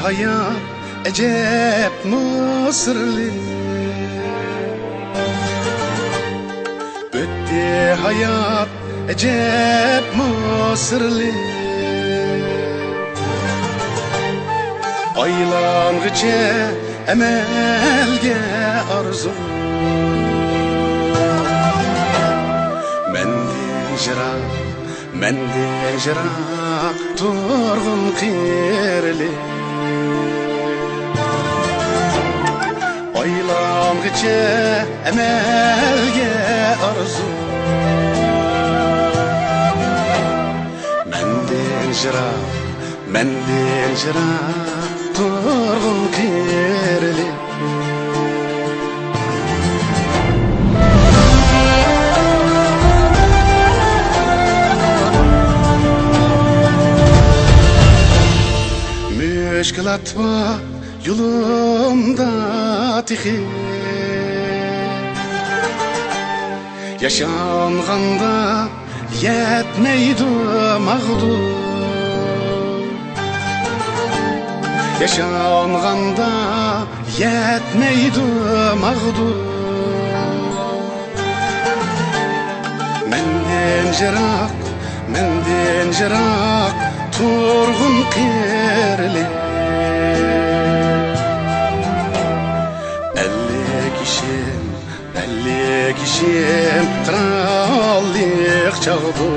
hayat ecep mısırlı, öttü hayat ecep mısırlı. Aylangıça emelge arzu, menden jirak turgun qirli. Aylangıça emelge arzu, menden jirak turgun qirli. Müşkilat var yolumda tixi, yaşanganda yetmeydi mağdur, yaşanganda yetmeydi mağdur. Menden jirak turgun qirli. Elli kişim krallık çağdı,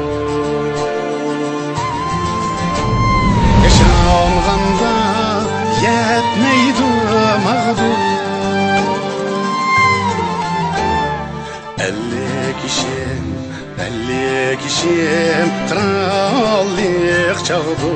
yaşanganda yetmeydi mağdur. Elli kişim krallık çağdı.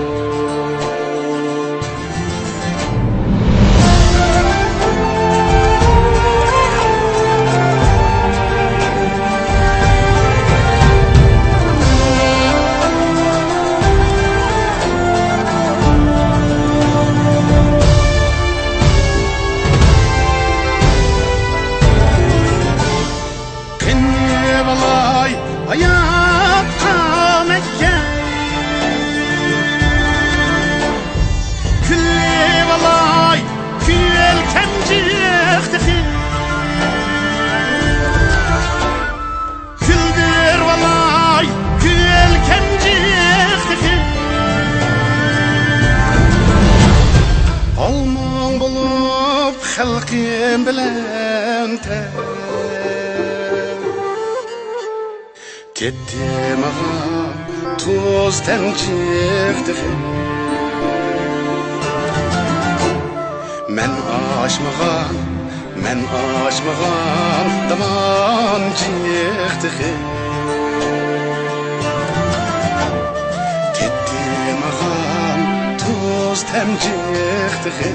Hayatqa Mekke, külli valay küel kemcikti, küldir valay küel kemcikti. Alman bulup halkım bilen ketdi mağam tuz temcikti. Men aşmağan daman cikti. Ketdi mağam tuz temcikti.